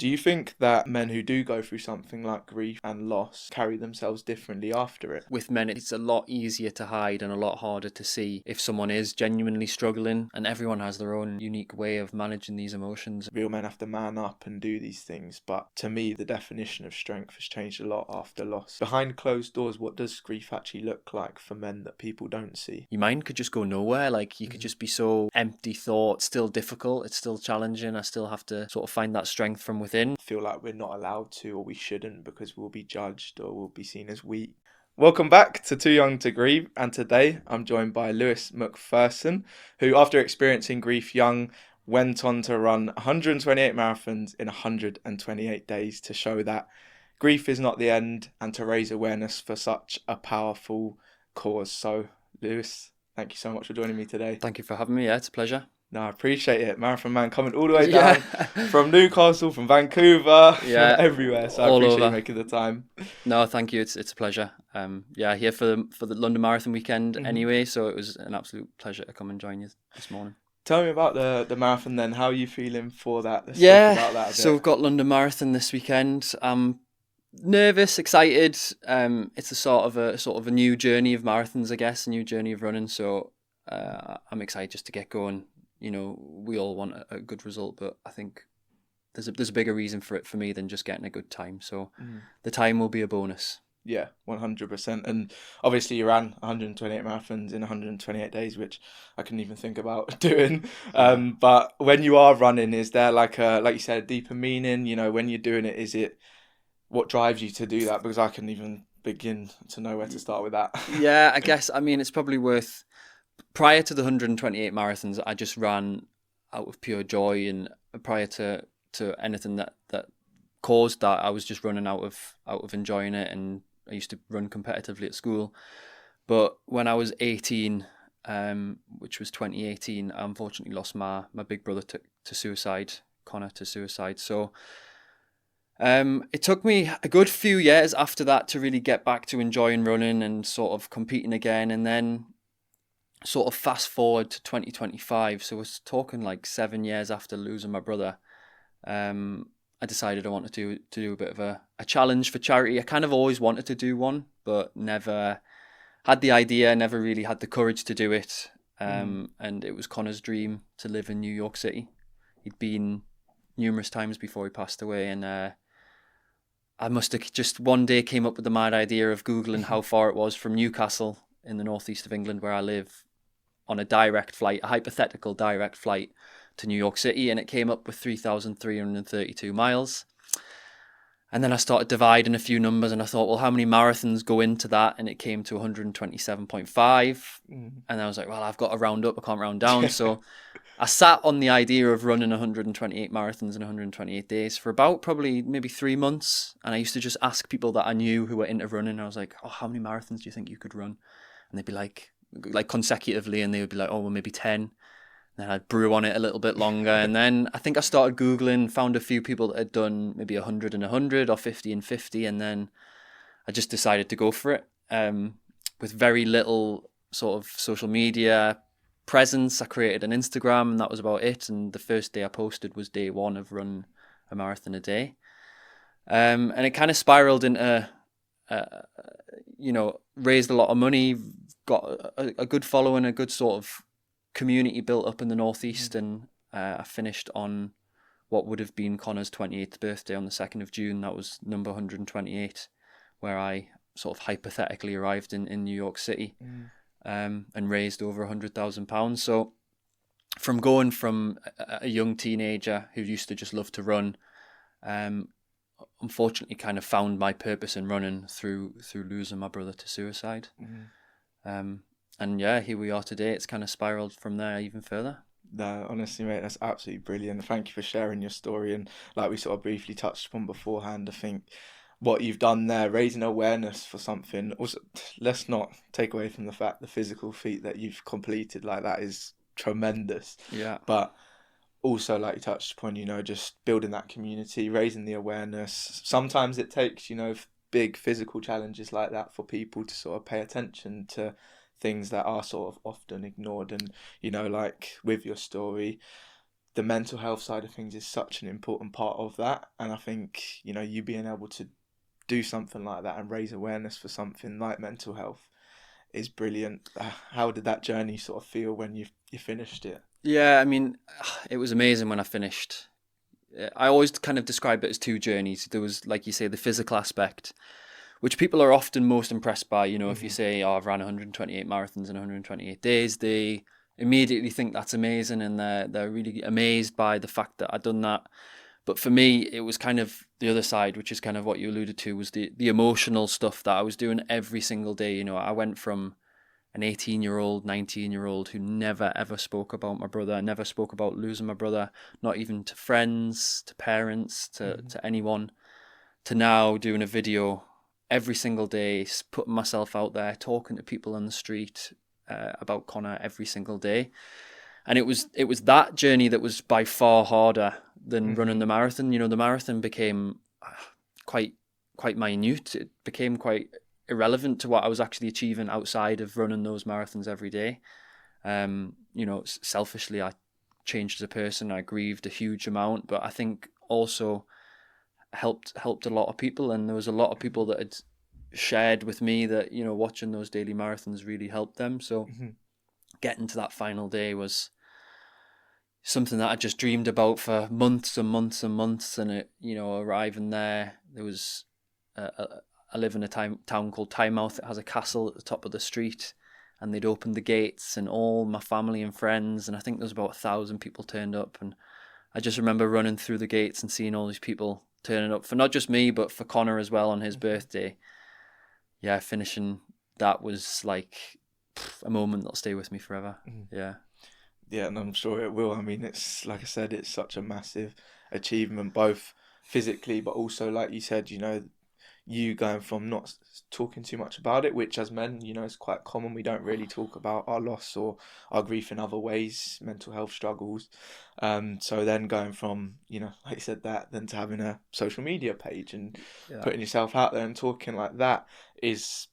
Do you think that men who do go through something like grief and loss carry themselves differently after it? With men, it's a lot easier to hide and a lot harder to see if someone is genuinely struggling, and everyone has their own unique way of managing these emotions. Real men have to man up and do these things, but to me, the definition of strength has changed a lot after loss. Behind closed doors, what does grief actually look like for men that people don't see? Your mind could just go nowhere, like you could just be so empty thought, still difficult, it's still challenging. I still have to sort of find that strength from within. Feel like we're not allowed to, or we shouldn't, because we'll be judged or we'll be seen as weak. Welcome back to Too Young to Grieve, and today I'm joined by Lewis Macpherson, who after experiencing grief young went on to run 128 marathons in 128 days to show that grief is not the end and to raise awareness for such a powerful cause. So Lewis, thank you so much for joining me today. Thank you for having me. Yeah, it's a pleasure. No, I appreciate it. Marathon man coming all the way down from Newcastle, from Vancouver, from everywhere. So I appreciate you making the time. No, thank you. It's a pleasure. Here for the London Marathon weekend anyway. So it was an absolute pleasure to come and join you this morning. Tell me about the marathon then. How are you feeling for that? Let's talk about that a bit. So we've got London Marathon this weekend. I'm nervous, excited. It's a sort of a new journey of marathons, I guess, a new journey of running. So I'm excited just to get going. You know, we all want a good result, but I think there's a bigger reason for it for me than just getting a good time. So the time will be a bonus. Yeah, 100%. And obviously you ran 128 marathons in 128 days, which I couldn't even think about doing. But when you are running, is there like you said, a deeper meaning? You know, when you're doing it, is it what drives you to do that? Because I couldn't even begin to know where to start with that. Yeah, I guess, I mean, it's probably worth... Prior to the 128 marathons, I just ran out of pure joy, and prior to anything that caused that, I was just running out of enjoying it. And I used to run competitively at school. But when I was 18, which was 2018, I unfortunately lost my big brother to suicide, Connor to suicide. So it took me a good few years after that to really get back to enjoying running and sort of competing again. And then sort of fast forward to 2025, so we're talking like 7 years after losing my brother, I decided I wanted to do a bit of a challenge for charity. I kind of always wanted to do one, but never had the idea, never really had the courage to do it. And it was Connor's dream to live in New York City. He'd been numerous times before he passed away, and I must have just one day came up with the mad idea of Googling how far it was from Newcastle in the northeast of England, where I live, on a direct flight, a hypothetical direct flight to New York City, and it came up with 3,332 miles. And then I started dividing a few numbers, and I thought, well, how many marathons go into that? And it came to 127.5. And I was like, well, I've got to round up, I can't round down. So I sat on the idea of running 128 marathons in 128 days for about probably maybe 3 months. And I used to just ask people that I knew who were into running. I was like, oh, how many marathons do you think you could run? And they'd be like consecutively, and they would be like, oh, well, maybe 10. And then I'd brew on it a little bit longer. And then I think I started Googling, found a few people that had done maybe 100 and 100 or 50 and 50. And then I just decided to go for it with very little sort of social media presence. I created an Instagram, and that was about it. And the first day I posted was day one of running a marathon a day. And it kind of spiraled into, raised a lot of money, got a good following, a good sort of community built up in the northeast, and I finished on what would have been Connor's 28th birthday on the 2nd of June. That was number 128, where I sort of hypothetically arrived in New York City, and raised over £100,000. So from going from a young teenager who used to just love to run, unfortunately kind of found my purpose in running through losing my brother to suicide. And yeah, here we are today. It's kind of spiraled from there even further. No, honestly, mate, that's absolutely brilliant. Thank you for sharing your story. And like we sort of briefly touched upon beforehand, I think what you've done there, raising awareness for something. Also, let's not take away from the fact the physical feat that you've completed like that is tremendous. Yeah. But also, like you touched upon, just building that community, raising the awareness. Sometimes it takes, big physical challenges like that for people to sort of pay attention to things that are sort of often ignored. And, like with your story, the mental health side of things is such an important part of that. And I think, you know, you being able to do something like that and raise awareness for something like mental health is brilliant. How did that journey sort of feel when you finished it? Yeah, I mean, it was amazing when I finished. I always kind of describe it as two journeys. There was, like you say, the physical aspect, which people are often most impressed by. You know, if you Hmm. say, "Oh, I've ran 128 marathons in 128 days," they immediately think that's amazing, and they're really amazed by the fact that I've done that. But for me, it was kind of the other side, which is kind of what you alluded to, was the emotional stuff that I was doing every single day. You know, I went from an 18-year-old, 19-year-old who never ever spoke about my brother, never spoke about losing my brother, not even to friends, to parents, Hmm. to anyone, to now doing a video every single day, putting myself out there, talking to people on the street about Connor every single day. And it was that journey that was by far harder than running Hmm. the marathon. You know, the marathon became quite quite minute. It became quite irrelevant to what I was actually achieving outside of running those marathons every day. You know, selfishly, I changed as a person. I grieved a huge amount, but I think also helped a lot of people, and there was a lot of people that had shared with me that, you know, watching those daily marathons really helped them. So Hmm. getting to that final day was something that I just dreamed about for months and months and months, and it, you know, arriving there was I live in a town called Tynemouth. It has a castle at the top of the street, and they'd opened the gates, and all my family and friends, and I think there was about 1,000 people turned up, and I just remember running through the gates and seeing all these people turning up for not just me, but for Connor as well on his Hmm. birthday. Yeah, finishing that was like a moment that'll stay with me forever. Hmm. Yeah, Yeah, and I'm sure it will. I mean, it's like I said, it's such a massive achievement, both physically, but also, like you said, you know, you going from not talking too much about it, which as men, you know, is quite common. We don't really talk about our loss or our grief in other ways, mental health struggles. So then going from, you know, like you said that, then to having a social media page and yeah, putting yourself out there and talking like that is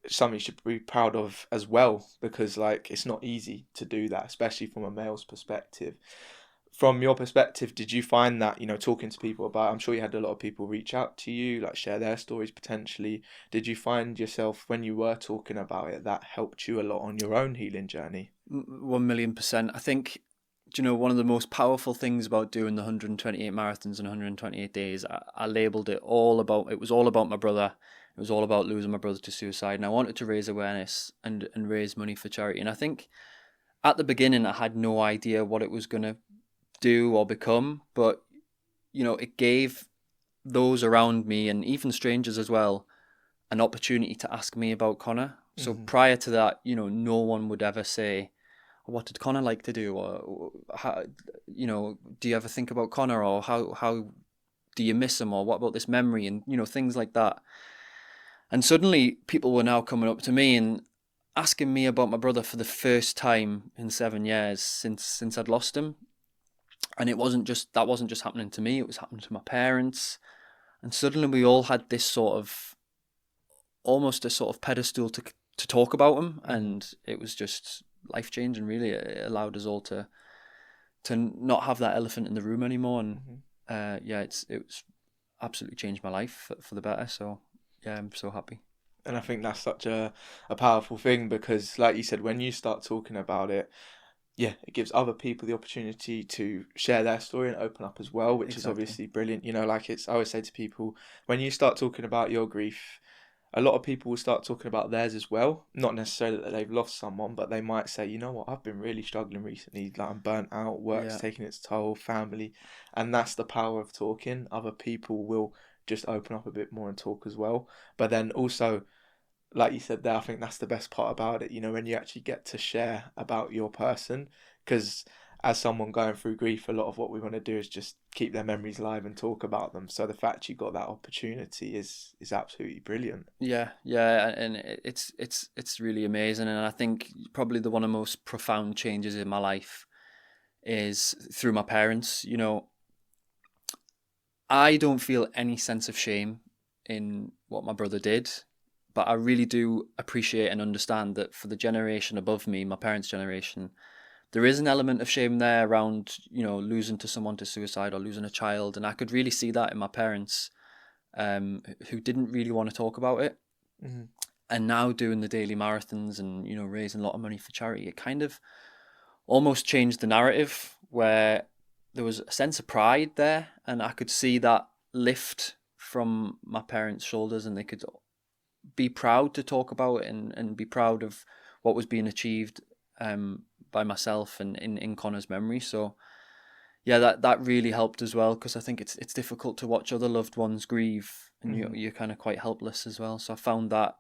something you should be proud of as well, because like it's not easy to do that, especially from a male's perspective. From your perspective, did you find that, you know, talking to people about, I'm sure you had a lot of people reach out to you, like share their stories potentially. Did you find yourself when you were talking about it that helped you a lot on your own healing journey? 1,000,000%. I think, do you know, one of the most powerful things about doing the 128 marathons in 128 days, I labeled it all about, it was all about my brother. It was all about losing my brother to suicide. And I wanted to raise awareness and raise money for charity. And I think at the beginning, I had no idea what it was going to do or become. But, you know, it gave those around me and even strangers as well an opportunity to ask me about Connor. So Hmm. prior to that, you know, no one would ever say, what did Connor like to do, or how, you know, do you ever think about Connor, or how do you miss him, or what about this memory, and you know, things like that. And suddenly people were now coming up to me and asking me about my brother for the first time in 7 years since I'd lost him. And it wasn't just that wasn't just happening to me, it was happening to my parents. And suddenly we all had this sort of, almost a sort of pedestal to talk about him, Hmm. and it was just life changing. Really, it allowed us all to not have that elephant in the room anymore. And Hmm. yeah, it's absolutely changed my life for the better. So yeah, I'm so happy. And I think that's such a powerful thing, because like you said, when you start talking about it, yeah, it gives other people the opportunity to share their story and open up as well, which is Exactly. obviously brilliant. You know, like it's, I always say to people, when you start talking about your grief, a lot of people will start talking about theirs as well. Not necessarily that they've lost someone, but they might say, you know what, I've been really struggling recently. Like I'm burnt out, work's Yeah, taking its toll, family. And that's the power of talking. Other people will just open up a bit more and talk as well. But then also, like you said there, I think that's the best part about it, you know, when you actually get to share about your person. Because as someone going through grief, a lot of what we want to do is just keep their memories alive and talk about them. So the fact you got that opportunity is absolutely brilliant. yeah, and it's really amazing. And I think probably the one of the most profound changes in my life is through my parents. You know, I don't feel any sense of shame in what my brother did, but I really do appreciate and understand that for the generation above me, my parents' generation, there is an element of shame there around, losing to someone to suicide or losing a child. And I could really see that in my parents, who didn't really want to talk about it. Mm-hmm. And now doing the daily marathons and, raising a lot of money for charity, it kind of almost changed the narrative, where there was a sense of pride there, and I could see that lift from my parents' shoulders, and they could be proud to talk about it and be proud of what was being achieved by myself and in Connor's memory. So yeah, that really helped as well, because I think it's difficult to watch other loved ones grieve, and you're kind of quite helpless as well. So I found that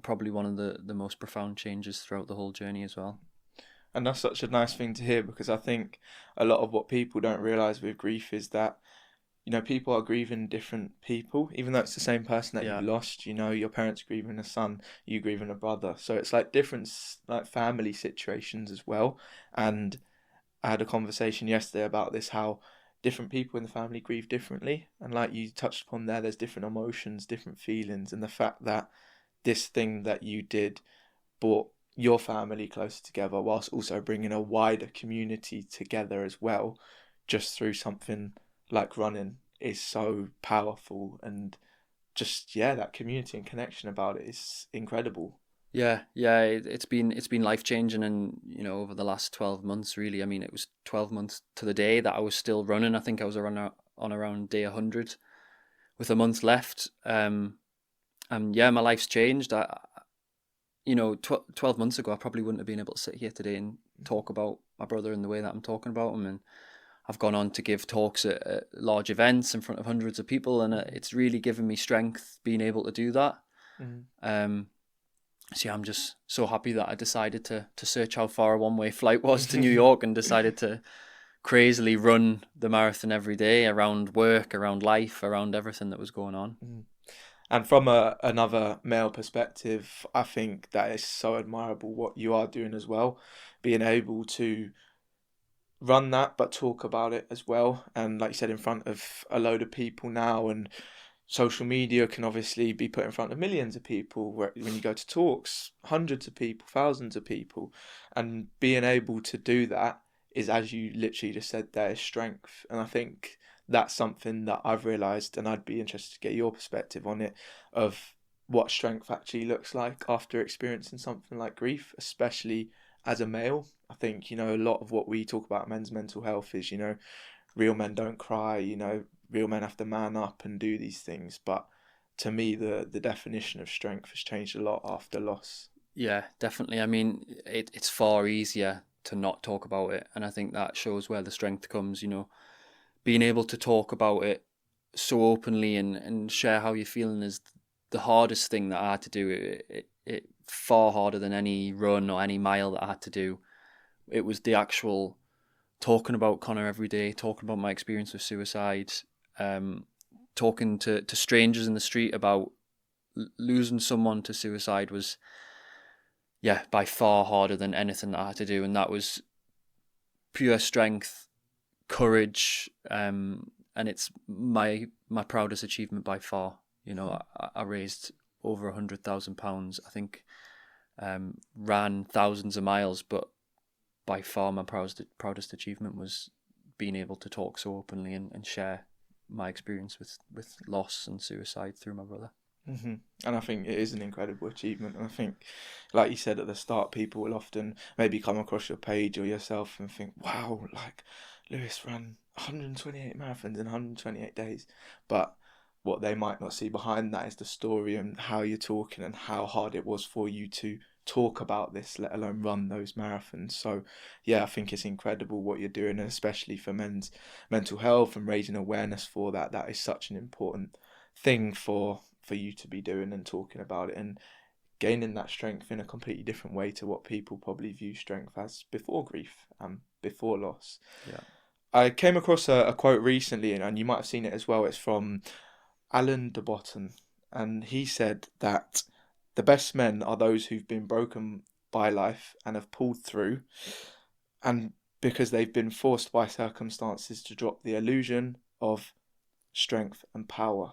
probably one of the most profound changes throughout the whole journey as well. And that's such a nice thing to hear, because I think a lot of what people don't realise with grief is that, people are grieving different people, even though it's the same person that you lost. Your parents grieving a son, you grieving a brother. So it's like different like family situations as well. And I had a conversation yesterday about this, how different people in the family grieve differently. And like you touched upon there's different emotions, different feelings. And the fact that this thing that you did brought your family closer together, whilst also bringing a wider community together as well, just through something like running, is so powerful. And just, that community and connection about it is incredible. Yeah, it's been life changing, and over the last 12 months, really. I mean, it was 12 months to the day that I was still running. I think I was on around day 100, with a month left. And yeah, my life's changed. 12 months ago, I probably wouldn't have been able to sit here today and talk about my brother in the way that I'm talking about him. And I've gone on to give talks at large events in front of hundreds of people, and it's really given me strength being able to do that. So yeah, I'm just so happy that I decided to search how far a one-way flight was to New York, and decided to crazily run the marathon every day, around work, around life, around everything that was going on. And from another male perspective, I think that is so admirable what you are doing as well, being able to run that but talk about it as well. And like you said, in front of a load of people now, and social media can obviously be put in front of millions of people, when you go to talks, hundreds of people, thousands of people, and being able to do that is, as you literally just said, there is strength. And I think that's something that I've realised, and I'd be interested to get your perspective on it, of what strength actually looks like after experiencing something like grief, especially as a male. I think, a lot of what we talk about men's mental health is, real men don't cry, real men have to man up and do these things. But to me, the definition of strength has changed a lot after loss. Yeah, definitely. I mean, it's far easier to not talk about it, and I think that shows where the strength comes. Being able to talk about it so openly and share how you're feeling is the hardest thing that I had to do. It far harder than any run or any mile that I had to do. It was the actual talking about Connor every day, talking about my experience with suicide, talking to strangers in the street about losing someone to suicide was, by far harder than anything that I had to do. And that was pure strength, courage, and it's my proudest achievement by far. I raised over £100,000. I think ran thousands of miles, but by far my proudest achievement was being able to talk so openly and share my experience with loss and suicide through my brother. Mm-hmm. And I think it is an incredible achievement. And I think, like you said at the start, people will often maybe come across your page or yourself and think, wow, like Lewis ran 128 marathons in 128 days. But what they might not see behind that is the story and how you're talking and how hard it was for you to talk about this, let alone run those marathons. So yeah, I think it's incredible what you're doing, and especially for men's mental health and raising awareness for that. That is such an important thing for you to be doing and talking about it, and gaining that strength in a completely different way to what people probably view strength as before grief and before loss. Yeah. I came across a quote recently, and you might have seen it as well. It's from Alan de Botton, and he said that the best men are those who've been broken by life and have pulled through, and because they've been forced by circumstances to drop the illusion of strength and power.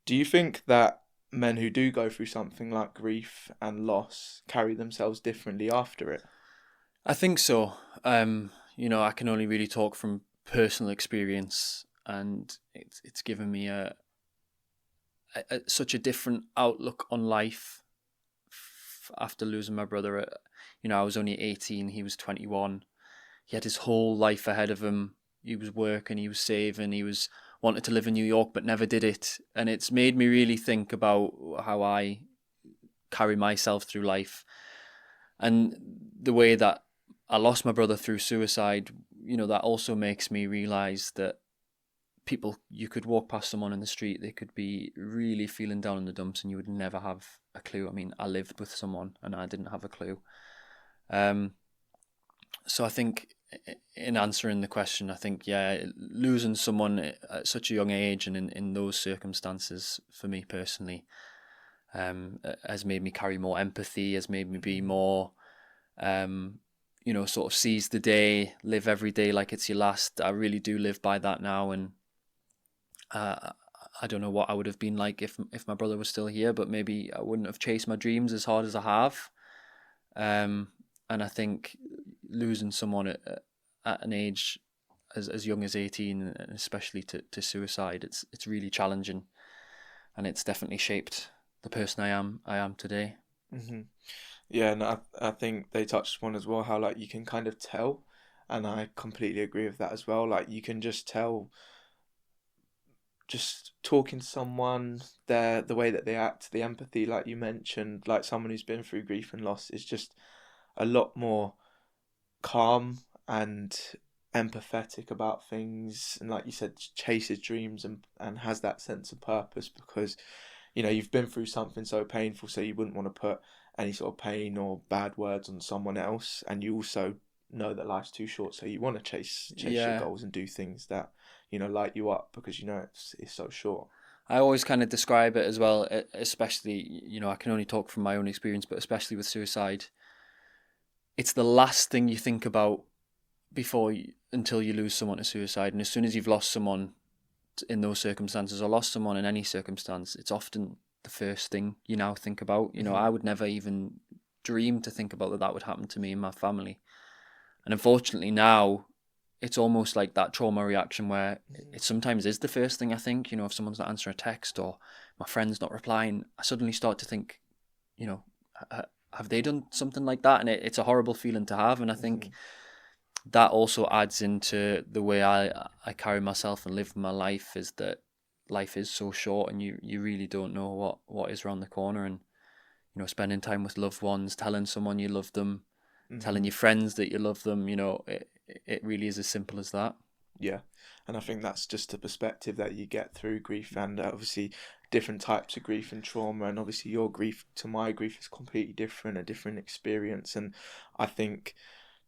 Do you think that men who do go through something like grief and loss carry themselves differently after it? I think so. I can only really talk from personal experience, and it's given me such a different outlook on life after losing my brother. I was only 18, he was 21. He had his whole life ahead of him. He was working, he was saving, he was wanted to live in New York but never did it. And it's made me really think about how I carry myself through life, and the way that I lost my brother through suicide. That also makes me realize that you could walk past someone in the street, they could be really feeling down in the dumps, and you would never have a clue. I mean, I lived with someone and I didn't have a clue. Um, so I think, in answering the question, I think, yeah, losing someone at such a young age and in those circumstances, for me personally, has made me carry more empathy, has made me be more, sort of seize the day, live every day like it's your last. I really do live by that now, and I don't know what I would have been like if my brother was still here, but maybe I wouldn't have chased my dreams as hard as I have. And I think losing someone at an age as young as 18, and especially to suicide, it's really challenging, and it's definitely shaped the person I am today. Hmm. Yeah, and I think they touched upon as well how like you can kind of tell, and I completely agree with that as well. Like you can just tell, just talking to someone, the way that they act, the empathy, like you mentioned, like someone who's been through grief and loss is just a lot more calm and empathetic about things, and like you said, chases dreams and has that sense of purpose because you've been through something so painful, so you wouldn't want to put any sort of pain or bad words on someone else, and you also know that life's too short, so you want to chase your Yeah, goals and do things that light you up because it's so short. I always kind of describe it as well, especially, I can only talk from my own experience, but especially with suicide, it's the last thing you think about until you lose someone to suicide. And as soon as you've lost someone in those circumstances, or lost someone in any circumstance, it's often the first thing you now think about. Hmm. I would never even dream to think about that would happen to me and my family. And unfortunately now, it's almost like that trauma reaction where it sometimes is the first thing I think. If someone's not answering a text or my friend's not replying, I suddenly start to think, you know, have they done something like that? And it's a horrible feeling to have. And I think Hmm. that also adds into the way I carry myself and live my life, is that life is so short, and you really don't know what is around the corner. And spending time with loved ones, telling someone you love them, telling Hmm. your friends that you love them, it really is as simple as that. Yeah, and I think that's just a perspective that you get through grief, and obviously different types of grief and trauma, and obviously your grief to my grief is completely different, a different experience, and I think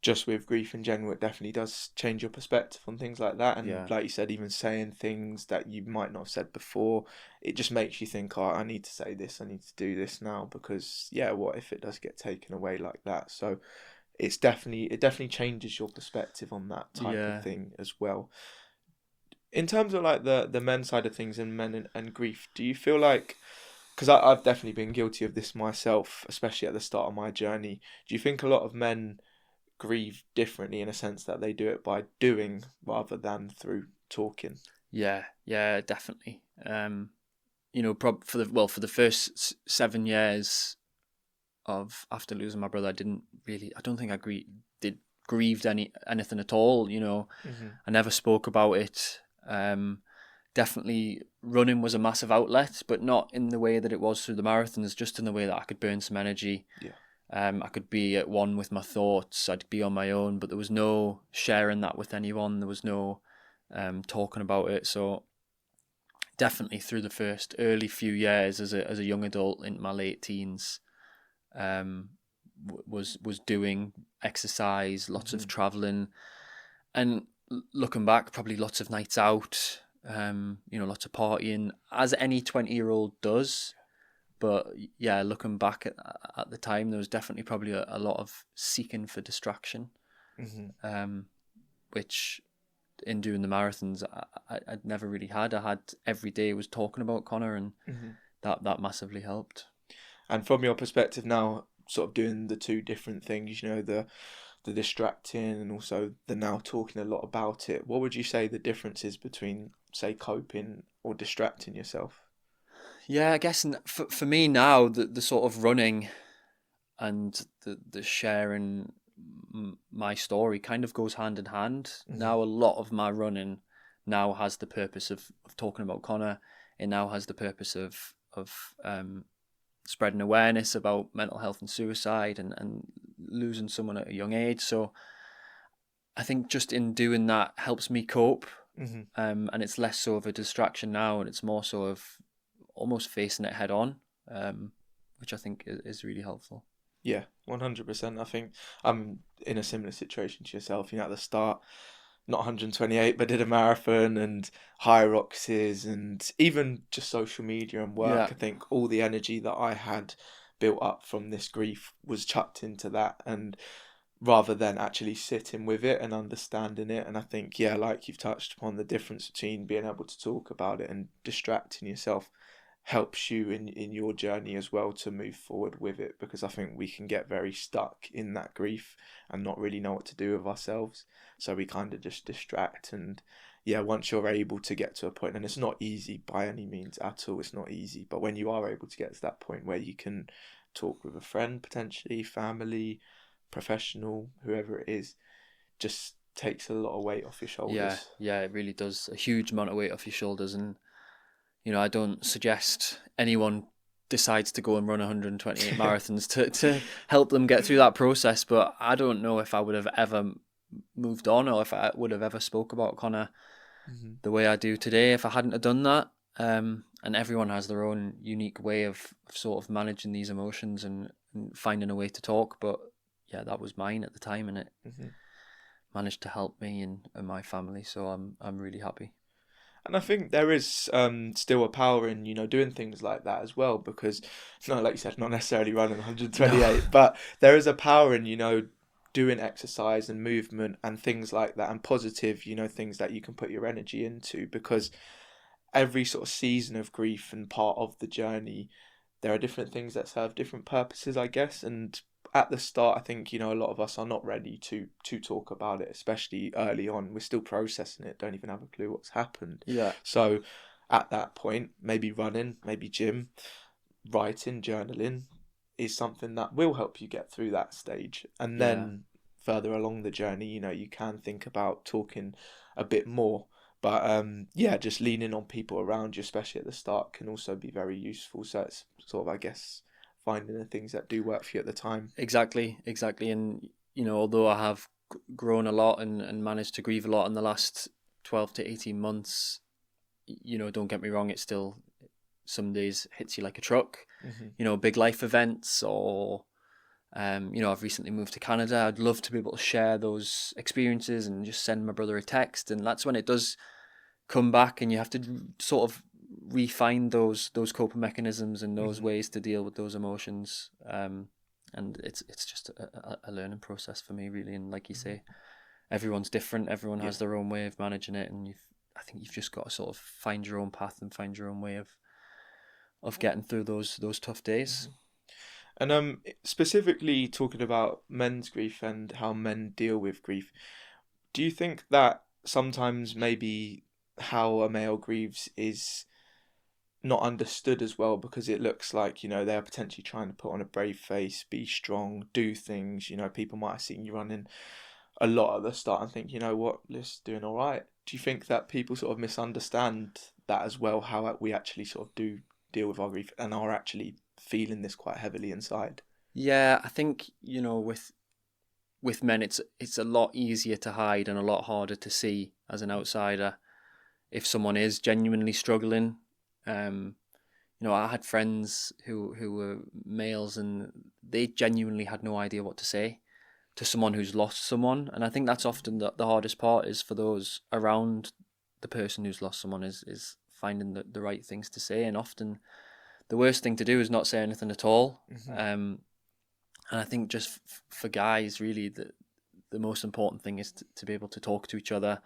just with grief in general, it definitely does change your perspective on things like that. And Yeah, like you said, even saying things that you might not have said before, it just makes you think, oh, I need to say this, I need to do this now, because yeah, what if it does get taken away like that? So it definitely changes your perspective on that type of yeah, thing as well. In terms of like the men's side of things and men and grief, do you feel like, because I've definitely been guilty of this myself, especially at the start of my journey, do you think a lot of men grieve differently in a sense that they do it by doing rather than through talking? yeah, definitely. For the first 7 years of after losing my brother, I don't think did grieved anything at all. Hmm. I never spoke about it. Definitely running was a massive outlet, but not in the way that it was through the marathons, just in the way that I could burn some energy. Yeah. I could be at one with my thoughts, I'd be on my own, but there was no sharing that with anyone. There was no talking about it. So definitely through the first early few years as a young adult in my late teens, um, was doing exercise, lots Hmm. of traveling, and looking back, probably lots of nights out, lots of partying, as any 20-year-old does. But yeah, looking back at the time, there was definitely probably a lot of seeking for distraction, Hmm. um, which in doing the marathons I'd never really had. I had every day was talking about Connor, and Hmm. that massively helped. And from your perspective now, sort of doing the two different things, the the distracting and also the now talking a lot about it, what would you say the difference is between, say, coping or distracting yourself? Yeah, I guess for me now, the sort of running and the sharing my story kind of goes hand in hand. Hmm. Now a lot of my running now has the purpose of talking about Connor. It now has the purpose of spreading awareness about mental health and suicide and losing someone at a young age. So I think just in doing that helps me cope. Hmm. And it's less so of a distraction now, and it's more so of almost facing it head on, which I think is really helpful. Yeah, 100%. I think I'm in a similar situation to yourself. At the start, not 128, but did a marathon and high roxes and even just social media and work. Yeah, I think all the energy that I had built up from this grief was chucked into that, and rather than actually sitting with it and understanding it. And I think, yeah, like you've touched upon, the difference between being able to talk about it and distracting yourself helps you in your journey as well to move forward with it, because I think we can get very stuck in that grief and not really know what to do with ourselves, so we kind of just distract. And yeah, once you're able to get to a point, and it's not easy by any means at all, it's not easy, but when you are able to get to that point where you can talk with a friend, potentially family, professional, whoever it is, just takes a lot of weight off your yeah, shoulders. yeah. It really does a huge amount of weight off your shoulders, and I don't suggest anyone decides to go and run 128 marathons to help them get through that process. But I don't know if I would have ever moved on, or if I would have ever spoke about Connor Hmm. the way I do today if I hadn't have done that. And everyone has their own unique way of sort of managing these emotions and finding a way to talk. But yeah, that was mine at the time, and it Hmm. managed to help me and my family. So I'm really happy. And I think there is still a power in, doing things like that as well, because, no, like you said, not necessarily running No. 128, but there is a power in, doing exercise and movement and things like that, and positive, things that you can put your energy into, because every sort of season of grief and part of the journey, there are different things that serve different purposes, I guess. And at the start, I think, a lot of us are not ready to talk about it, especially early on. We're still processing it, don't even have a clue what's happened. Yeah. So at that point, maybe running, maybe gym, writing, journaling is something that will help you get through that stage. And Yeah. then further along the journey, you can think about talking a bit more. But yeah, just leaning on people around you, especially at the start, can also be very useful. So it's sort of, I guess, finding the things that do work for you at the time. Exactly. Exactly. And although I have grown a lot and managed to grieve a lot in the last 12 to 18 months, don't get me wrong, it's still some days hits you like a truck. Hmm. Big life events, or I've recently moved to Canada. I'd love to be able to share those experiences and just send my brother a text, and that's when it does come back, and you have to sort of refine those coping mechanisms and those Hmm. ways to deal with those emotions. And it's just a learning process for me, really. And like you Hmm. say, everyone's different. Everyone Yeah. has their own way of managing it, and I think you've just got to sort of find your own path and find your own way of getting through those tough days. Hmm. And specifically talking about men's grief and how men deal with grief, do you think that sometimes maybe how a male grieves is not understood as well, because it looks like, they're potentially trying to put on a brave face, be strong, do things, people might have seen you running a lot at the start and think, what, Liz doing all right. Do you think that people sort of misunderstand that as well, how we actually sort of do deal with our grief and are actually feeling this quite heavily inside? Yeah, I think with men, it's a lot easier to hide and a lot harder to see as an outsider if someone is genuinely struggling. Um, I had friends who were males, and they genuinely had no idea what to say to someone who's lost someone. And I think that's often the hardest part, is for those around the person who's lost someone, is finding the right things to say. And often the worst thing to do is not say anything at all. Hmm. And I think just for guys, really, the most important thing is to be able to talk to each other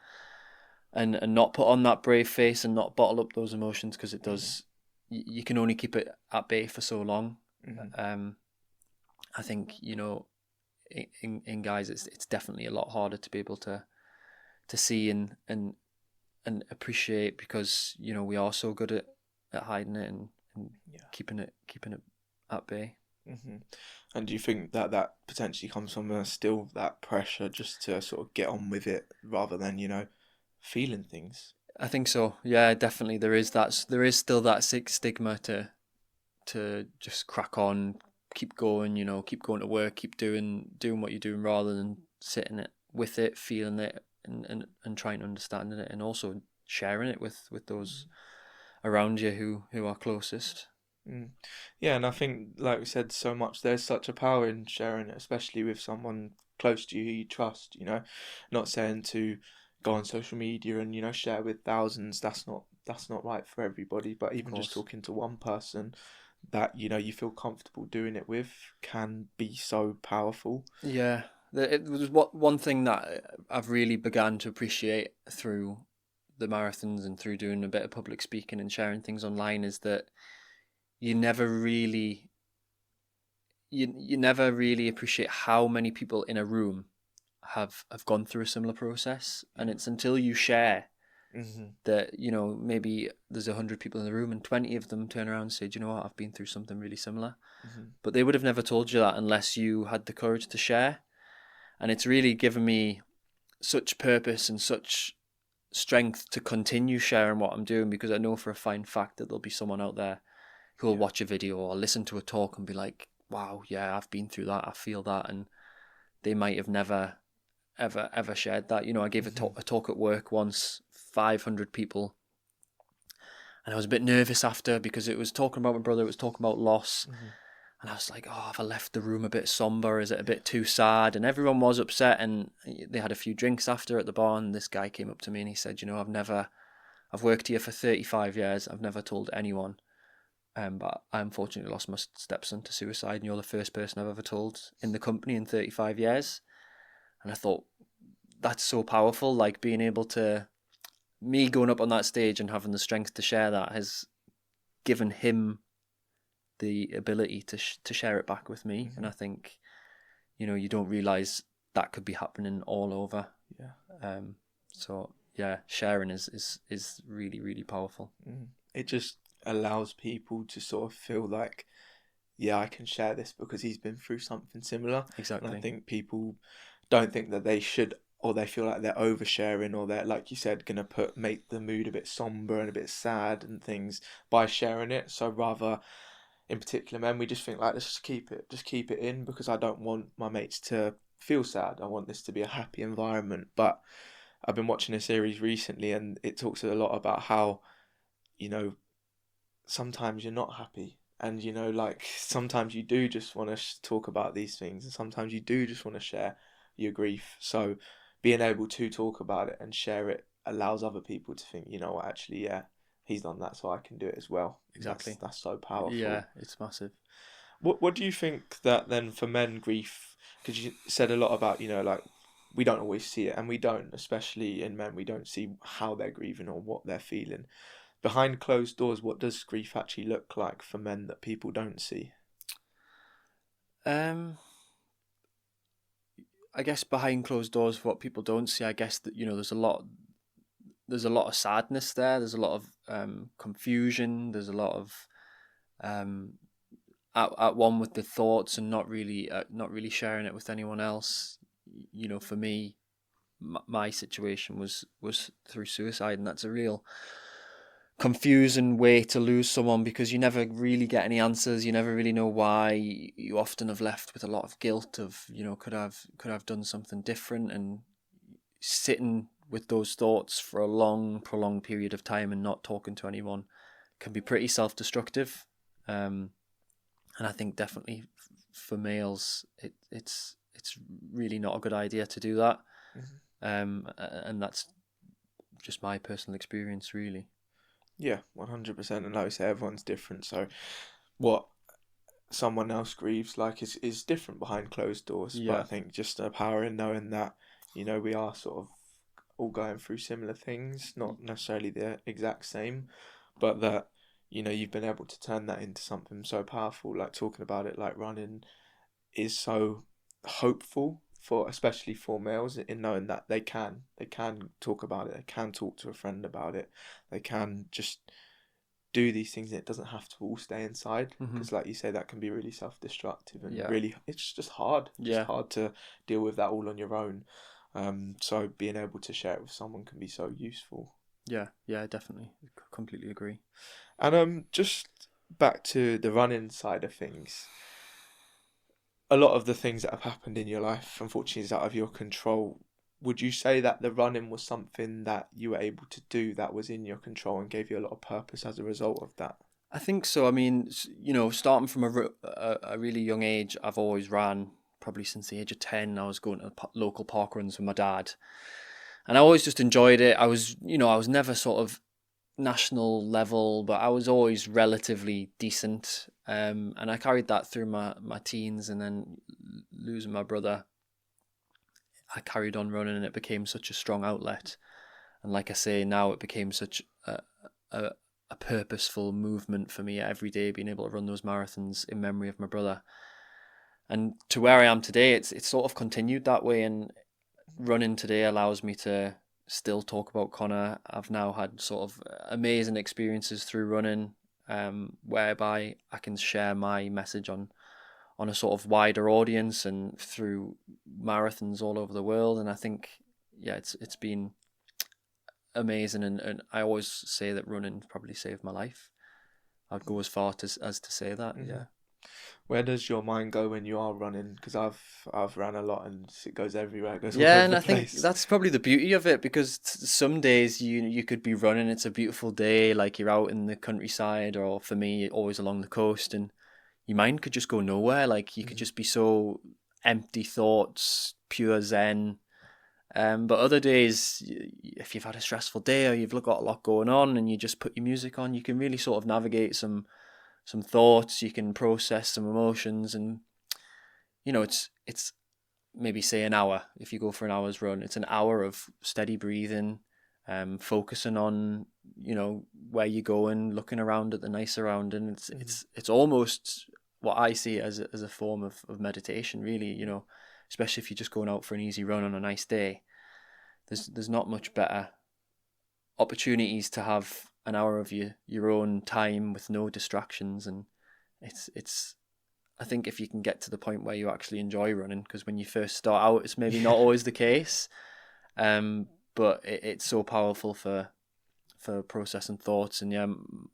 and not put on that brave face and not bottle up those emotions, because it Hmm. does. You can only keep it at bay for so long. Hmm. Um, I think in guys, it's definitely a lot harder to be able to see and appreciate, because we are so good at hiding it and keeping it at bay. Mm-hmm. And do you think that potentially comes from still that pressure just to sort of get on with it rather than feeling things? I think so. Yeah, definitely. There is still that stigma to just crack on, keep going. Keep going to work, keep doing what you're doing, rather than sitting it with it, feeling it, and trying to understand it, and also sharing it with those around you who are closest. Mm. Yeah, and I think, like we said, so much there's such a power in sharing it, especially with someone close to you who you trust. Not saying to go on social media and share with thousands. That's not right for everybody. But Of even just course. talking to one person that you feel comfortable doing it with can be so powerful. Yeah, it was one thing that I've really begun to appreciate through the marathons and through doing a bit of public speaking and sharing things online, is that you never really you never really appreciate how many people in a room have gone through a similar process, and it's until you share Hmm. that maybe there's 100 people in the room and 20 of them turn around and say, do you know what, I've been through something really similar. Hmm. But they would have never told you that unless you had the courage to share. And it's really given me such purpose and such strength to continue sharing what I'm doing, because I know for a fine fact that there'll be someone out there who will watch a video or listen to a talk and be like, wow, yeah, I've been through that, I feel that. And they might have never ever shared that. I gave a talk at work once, 500 people, and I was a bit nervous after, because it was talking about my brother, it was talking about loss. Hmm. And I was like, oh, have I left the room a bit somber? Is it a bit too sad? And everyone was upset, and they had a few drinks after at the bar, and this guy came up to me and he said, I've worked here for 35 years. I've never told anyone. But I unfortunately lost my stepson to suicide, and you're the first person I've ever told in the company in 35 years. And I thought, that's so powerful. Like, being able to, me going up on that stage and having the strength to share that has given him the ability to share it back with me. And I think, you don't realize that could be happening all over. Yeah. So yeah, sharing is really, really powerful. It just allows people to sort of feel like, yeah, I can share this because he's been through something similar. And I Exactly. think people don't think that they should, or they feel like they're oversharing, or they're, like you said, gonna make the mood a bit somber and a bit sad and things by sharing it. So rather, in particular, men, we just think like, let's just keep it in, because I don't want my mates to feel sad. I want this to be a happy environment. But I've been watching a series recently, and it talks a lot about how, you know, sometimes you're not happy, and like, sometimes you do just want to talk about these things, and sometimes you do just want to share your grief. So being able to talk about it and share it allows other people to think, what, actually, yeah, he's done that, so I can do it as well. Exactly. That's so Yeah, powerful. it's massive. What do you think that then for men, grief, because you said a lot about, like, we don't always see it, and we don't, especially in men, we don't see how they're grieving or what they're feeling. Behind closed doors, what does grief actually look like for men that people don't see? Um, I guess behind closed doors, what people don't see, I guess that there's a lot of sadness there. There's a lot of confusion. There's a lot of um, at one with the thoughts, and not really sharing it with anyone else. For me, my situation was through suicide, and that's a real confusing way to lose someone, because you never really get any answers. You never really know why. You often have left with a lot of guilt of, could have done something different, and sitting with those thoughts for a long prolonged period of time and not talking to anyone can be pretty self-destructive. And I think definitely for males, it's really not a good idea to do that. And that's just my personal experience, really. Yeah, 100%. And like I say, everyone's different. So what someone else grieves like is different behind closed doors. But I Yeah, think just a power in knowing that, we are sort of all going through similar things, not necessarily the exact same, but that, you've been able to turn that into something so powerful, like talking about it, like running, is so hopeful for, especially for males, in knowing that they can talk about it, they can talk to a friend about it, they can just do these things, and it doesn't have to all stay inside, Hmm. because like you say, that can be really self-destructive, and Yeah. really it's just Yeah. hard to deal with that all on your own. So being able to share it with someone can be so useful. Yeah. Yeah. Definitely. Completely agree. And just back to the running side of things, a lot of the things that have happened in your life, unfortunately, is out of your control. Would you say that the running was something that you were able to do that was in your control and gave you a lot of purpose as a result of that? I think so. I mean, starting from a really young age, I've always ran. Probably since the age of 10, I was going to local park runs with my dad, and I always just enjoyed it. I was never sort of national level, but I was always relatively decent. And I carried that through my teens, and then losing my brother, I carried on running, and it became such a strong outlet. And like I say, now it became such a, a purposeful movement for me every day, being able to run those marathons in memory of my brother. And to where I am today, it's sort of continued that way. And running today allows me to still talk about Connor. I've now had sort of amazing experiences through running, whereby I can share my message on a sort of wider audience and through marathons all over the world. And I think, yeah, it's been amazing. And I always say that running probably saved my life. I'd go as far as to say that. Hmm. Yeah. Where does your mind go when you are running? Because I've ran a lot, and it goes everywhere, it goes all Yeah, over and the I think place. that's probably the beauty of it, because some days you could be running, it's a beautiful day, like you're out in the countryside, or for me, always along the coast, and your mind could just go nowhere. Like you could Hmm. just be so empty thoughts, pure zen. But other days, if you've had a stressful day or you've got a lot going on, and you just put your music on, you can really sort of navigate some thoughts. You can process some emotions, and it's maybe say an hour. If you go for an hour's run, it's an hour of steady breathing, focusing on where you're going, looking around at the nice surrounding. It's almost what I see as a form of meditation, really. Especially if you're just going out for an easy run on a nice day. There's not much better opportunities to have an hour of your own time with no distractions. And it's I think if you can get to the point where you actually enjoy running, because when you first start out, it's maybe not Yeah. always the case, but it's so powerful for processing thoughts. And yeah,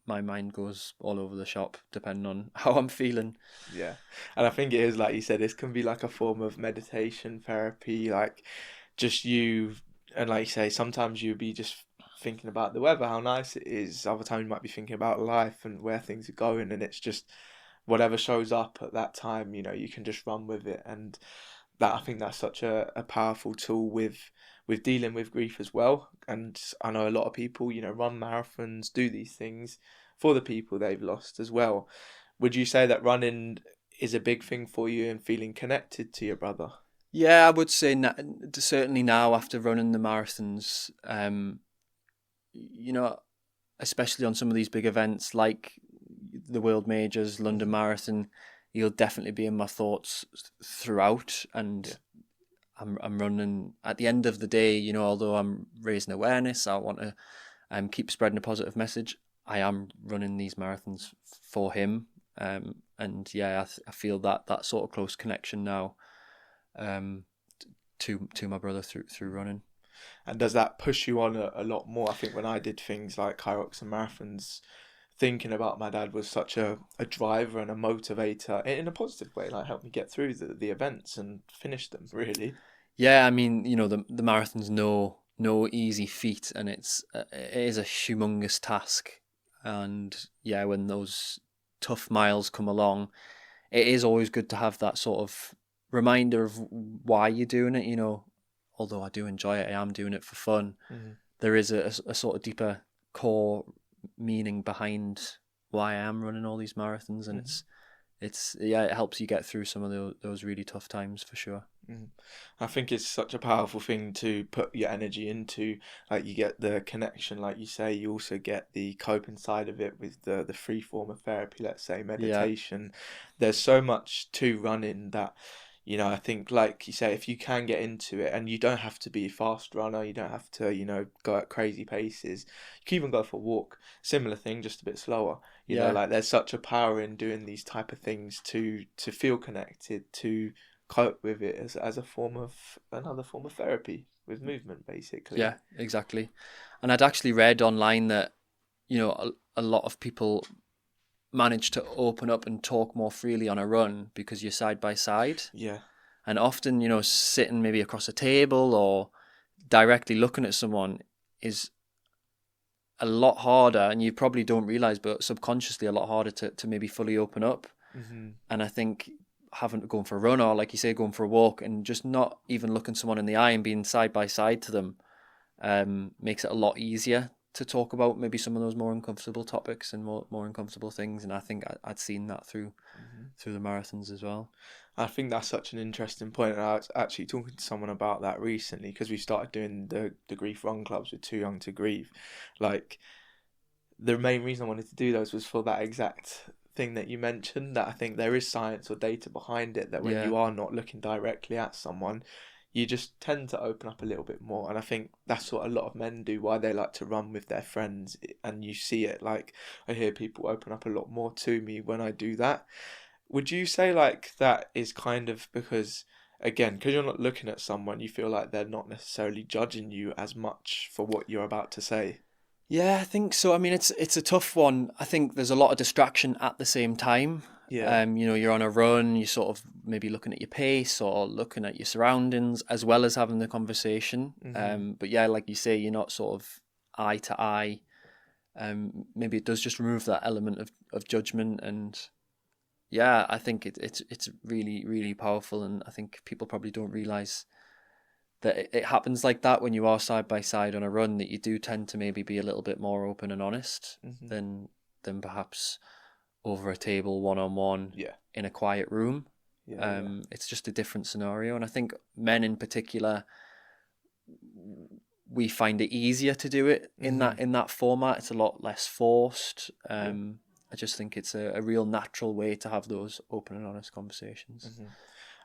my mind goes all over the shop depending on how I'm feeling. Yeah. And I think it is, like you said, this can be like a form of meditation therapy, like just you, and like you say, sometimes you'll be just thinking about the weather, how nice it is. Other times you might be thinking about life and where things are going, and it's just whatever shows up at that time, you can just run with it. And that, I think that's such a powerful tool with dealing with grief as well. And I know a lot of people, run marathons, do these things for the people they've lost as well. Would you say that running is a big thing for you in feeling connected to your brother? Yeah, I would say certainly now after running the marathons, you know, especially on some of these big events like the World Majors, London Hmm. Marathon, he'll definitely be in my thoughts throughout. Yeah. And I'm running at the end of the day. Although I'm raising awareness, I want to keep spreading a positive message. I am running these marathons for him, and yeah, I feel that sort of close connection now, um, to my brother through running. And does that push you on a lot more? I think when I did things like high rocks and marathons, thinking about my dad was such a driver and a motivator in a positive way, like helped me get through the events and finish them, really. Yeah, I mean, the marathon's no easy feat, and it is a humongous task. And yeah, when those tough miles come along, it is always good to have that sort of reminder of why you're doing it. Although I do enjoy it, I am doing it for fun. Hmm. There is a sort of deeper core meaning behind why I am running all these marathons, and Hmm. it's yeah, it helps you get through some of those really tough times for sure. Hmm. I think it's such a powerful thing to put your energy into. Like you get the connection, like you say, you also get the coping side of it with the free form of therapy, let's say Yeah. meditation. There's so much to running that I think, like you say, if you can get into it, and you don't have to be a fast runner, you don't have to, go at crazy paces. You can even go for a walk. Similar thing, just a bit slower. Yeah, Like there's such a power in doing these type of things to feel connected, to cope with it as a form of another form of therapy with movement, basically. yeah, exactly. And I'd actually read online that, a lot of people manage to open up and talk more freely on a run because you're side by side. Yeah. And often, sitting maybe across a table or directly looking at someone is a lot harder, and you probably don't realize, but subconsciously a lot harder to maybe fully open up. Hmm. And I think having to go for a run, or like you say, going for a walk, and just not even looking someone in the eye and being side by side to them, makes it a lot easier to talk about maybe some of those more uncomfortable topics and more uncomfortable things. And I think I'd seen that through the marathons as well. I think that's such an interesting point, and I was actually talking to someone about that recently because we started doing the grief run clubs with Too Young to Grieve. Like, the main reason I wanted to do those was for that exact thing that you mentioned, that I think there is science or data behind it, that when Yeah, you are not looking directly at someone, you just tend to open up a little bit more. And I think that's what a lot of men do, why they like to run with their friends. And you see it, like, I hear people open up a lot more to me when I do that. Would you say like that is kind of because, again, because you're not looking at someone, you feel like they're not necessarily judging you as much for what you're about to say? yeah, I think so. I mean, it's a tough one. I think there's a lot of distraction at the same time. Yeah. You're on a run, you're sort of maybe looking at your pace or looking at your surroundings as well as having the conversation. Hmm. But yeah, like you say, you're not sort of eye to eye. Maybe it does just remove that element of judgment. And yeah, I think it's really, really powerful. And I think people probably don't realize that it happens like that when you are side by side on a run, that you do tend to maybe be a little bit more open and honest Hmm. than perhaps over a table one on one Yeah. in a quiet room. Yeah. Yeah. It's just a different scenario, and I think men in particular, we find it easier to do it in Hmm. that format. It's a lot less forced. Yeah. I just think it's a real natural way to have those open and honest conversations. Hmm.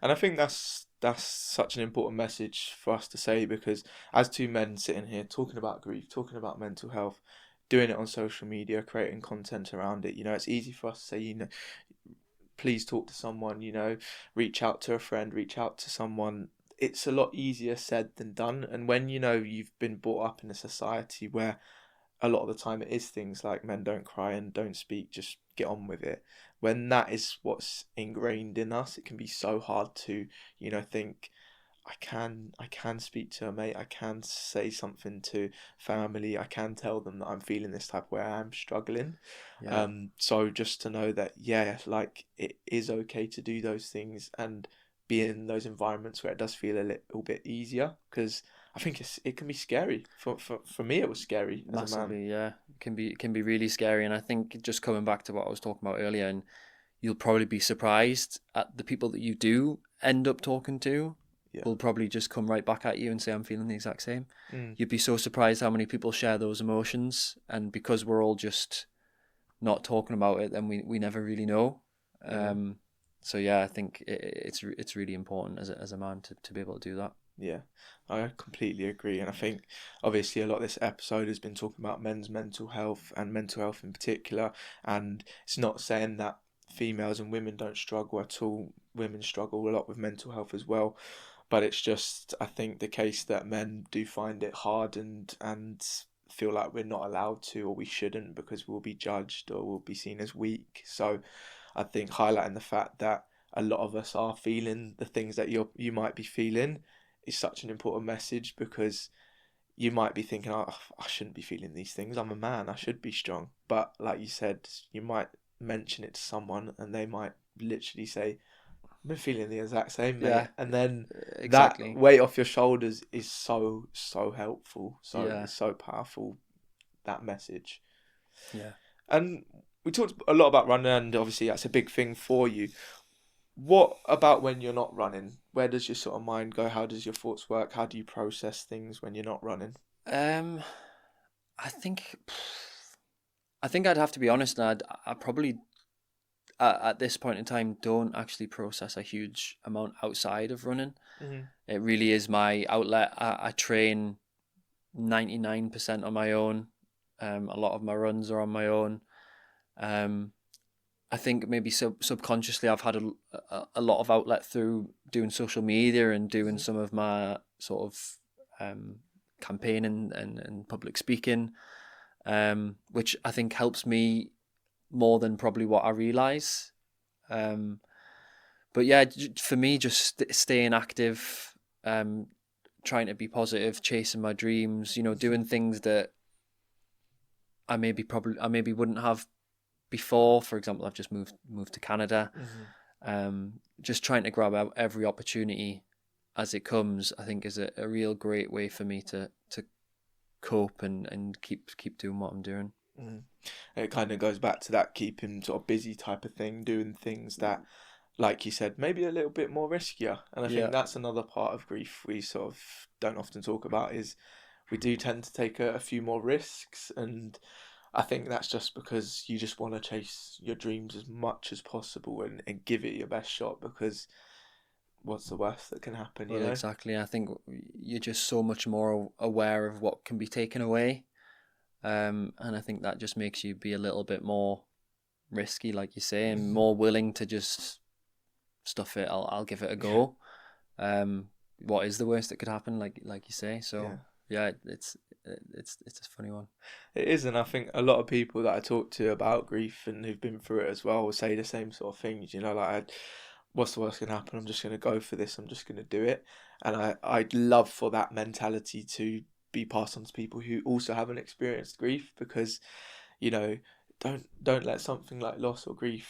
And I think that's such an important message for us to say, because as two men sitting here talking about grief, talking about mental health, doing it on social media, creating content around it, it's easy for us to say, please talk to someone, reach out to a friend, reach out to someone. It's a lot easier said than done. And when you've been brought up in a society where a lot of the time it is things like men don't cry and don't speak, just get on with it. When that is what's ingrained in us, it can be so hard to, think I can speak to a mate, I can say something to family, I can tell them that I'm feeling this type of way, I'm struggling. Yeah, So just to know that, yeah, like it is okay to do those things and be in those environments where it does feel a little bit easier, because I think it can be scary. For me, it was scary as a man. massively. Yeah, it can be really scary, and I think just coming back to what I was talking about earlier, and you'll probably be surprised at the people that you do end up talking to Yeah. will probably just come right back at you and say, I'm feeling the exact same. Mm. You'd be so surprised how many people share those emotions. And because we're all just not talking about it, then we never really know. Yeah. So yeah, I think it's really important as a man to be able to do that. Yeah, I completely agree. And I think obviously a lot of this episode has been talking about men's mental health and mental health in particular. And it's not saying that females and women don't struggle at all. Women struggle a lot with mental health as well. But it's just, I think, the case that men do find it hard and feel like we're not allowed to, or we shouldn't, because we'll be judged or we'll be seen as weak. So I think highlighting the fact that a lot of us are feeling the things that you might be feeling is such an important message, because you might be thinking, oh, I shouldn't be feeling these things. I'm a man. I should be strong. But like you said, you might mention it to someone and they might literally say, I've been feeling the exact same, mate. Yeah, And then that exactly. weight off your shoulders is so, so helpful. So Yeah, it's so powerful, that message. yeah. And we talked a lot about running, and obviously that's a big thing for you. What about when you're not running? Where does your sort of mind go? How does your thoughts work? How do you process things when you're not running? Um, I think I think I'd have to be honest, and I probably at this point in time don't actually process a huge amount outside of running. Mm-hmm. It really is my outlet. I train 99% on my own. A lot of my runs are on my own. I think maybe subconsciously I've had a lot of outlet through doing social media and doing some of my sort of campaigning and public speaking, which I think helps me more than probably what I realise. But yeah, for me, just staying active, trying to be positive, chasing my dreams, doing things that I maybe wouldn't have before. For example, I've just moved to Canada. Just trying to grab out every opportunity as it comes, I think is a real great way for me to cope and keep doing what I'm doing. It kind of goes back to that keeping sort of busy type of thing, doing things that, like you said, maybe a little bit more riskier. And I think that's another part of grief we sort of don't often talk about, is we do tend to take a few more risks. And I think that's just because you just want to chase your dreams as much as possible and give it your best shot, because what's the worst that can happen, you know? Exactly. I think you're just so much more aware of what can be taken away. And I think that just makes you be a little bit more risky, like you say, and more willing to just stuff it. I'll give it a go. What is the worst that could happen, like you say? So yeah, it's a funny one. It is, and I think a lot of people that I talk to about grief and who've been through it as well will say the same sort of things. Like, what's the worst can happen? I'm just going to go for this. I'm just going to do it. And I'd love for that mentality to be passed on to people who also haven't experienced grief, because don't let something like loss or grief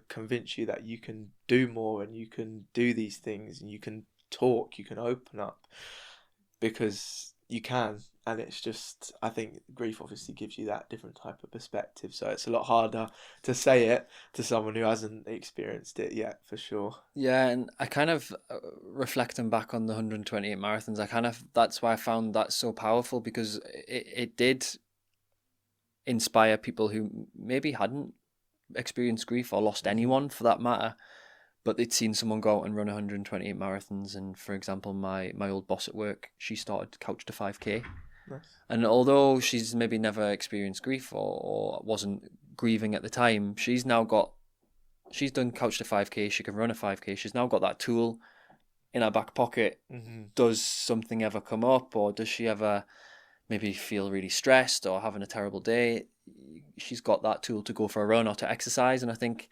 convince you that you can do more and you can do these things and you can talk, you can open up, because you can. And it's just, I think grief obviously gives you that different type of perspective, so it's a lot harder to say it to someone who hasn't experienced it yet, for sure. Yeah, and I kind of, reflecting back on the 128 marathons, that's why I found that so powerful, because it did inspire people who maybe hadn't experienced grief or lost anyone for that matter, but they'd seen someone go out and run 128 marathons. And for example, my old boss at work, she started Couch to 5K. Nice. And although she's maybe never experienced grief or wasn't grieving at the time, she's done Couch to 5K. She can run a 5K. She's now got that tool in her back pocket. Does something ever come up, or does she ever maybe feel really stressed or having a terrible day? She's got that tool to go for a run or to exercise. And I think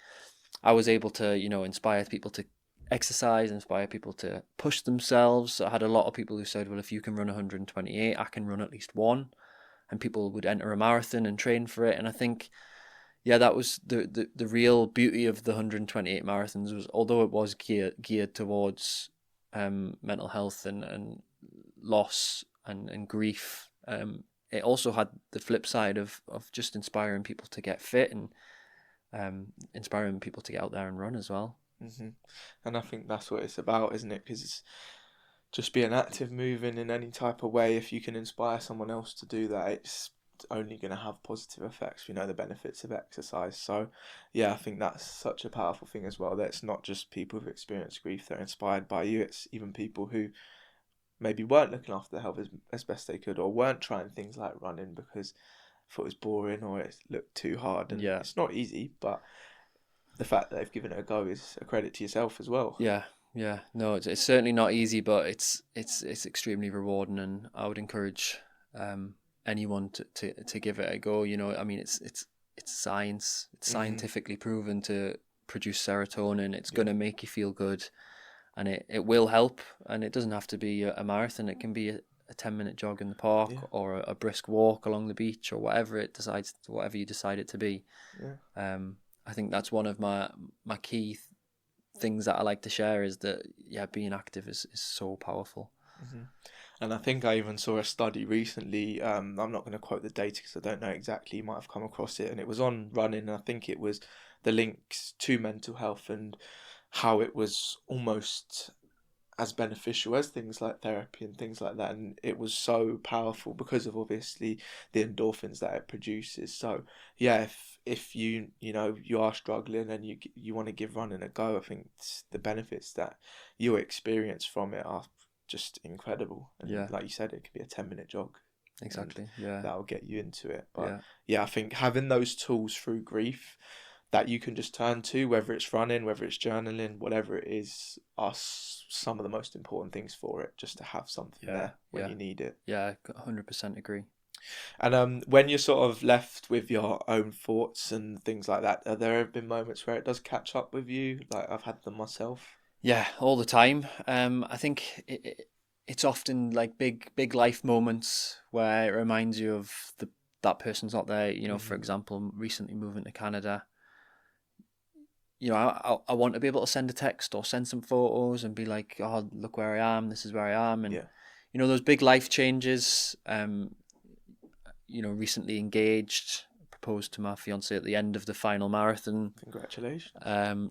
I was able to, inspire people to exercise, inspire people to push themselves. I had a lot of people who said, well, if you can run 128, I can run at least one. And people would enter a marathon and train for it. And I think, that was the real beauty of the 128 marathons, was although it was geared towards mental health and loss and grief, it also had the flip side of just inspiring people to get fit and inspiring people to get out there and run as well. And I think that's what it's about, isn't it? Because it's just being active, moving in any type of way. If you can inspire someone else to do that, it's only going to have positive effects. We know the benefits of exercise. So I think that's such a powerful thing as well, that it's not just people who've experienced grief that are inspired by you. It's even people who maybe weren't looking after their health as best they could, or weren't trying things like running because thought it was boring or it looked too hard. And it's not easy, but the fact that they've given it a go is a credit to yourself as well. No, it's certainly not easy, but it's extremely rewarding, and I would encourage anyone to give it a go. I mean, it's science. It's scientifically proven to produce serotonin. It's going to make you feel good, and it will help. And it doesn't have to be a marathon. It can be a 10-minute jog in the park, or a brisk walk along the beach, or whatever you decide it to be. I think that's one of my key things that I like to share, is that being active is so powerful. And I think I even saw a study recently, I'm not going to quote the data because I don't know exactly, you might have come across it, and it was on running, and I think it was the links to mental health and how it was almost as beneficial as things like therapy and things like that, and it was so powerful because of obviously the endorphins that it produces. So yeah, if you are struggling and you want to give running a go, I think the benefits that you experience from it are just incredible. And Yeah, like you said, it could be a 10-minute jog, and exactly. Yeah, that'll get you into it. But yeah, yeah, I think having those tools through grief that you can just turn to, whether it's running, whether it's journaling, whatever it is, are some of the most important things for it, just to have something yeah, there when yeah, you need it. yeah. 100% agree. And when you're sort of left with your own thoughts and things like that, are there been moments where it does catch up with you? Like I've had them myself. Yeah, all the time. I think it's often like big life moments where it reminds you of that person's not there. You know, for Hmm. example, recently moving to Canada. You know, I want to be able to send a text or send some photos and be like, oh, look where I am. This is where I am, and Yeah. you know those big life changes. You know, recently engaged, proposed to my fiance at the end of the final marathon. Congratulations.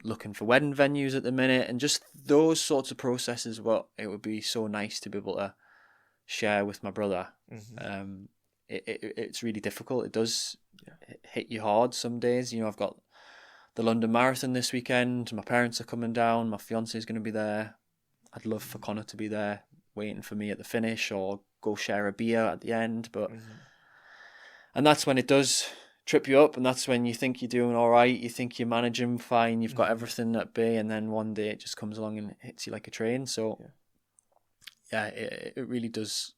Looking for wedding venues at the minute, and just those sorts of processes. What it would be so nice to be able to share with my brother. Hmm. Um, it's really difficult. It does Yeah. hit you hard some days. You know, I've got the London Marathon this weekend. My parents are coming down. My fiance is going to be there. I'd love for Connor to be there, waiting for me at the finish, or go share a beer at the end. But Hmm. and that's when it does trip you up, and that's when you think you're doing all right. You think you're managing fine. You've got Hmm. everything at bay, and then one day it just comes along and hits you like a train. So Yeah. yeah, it really does.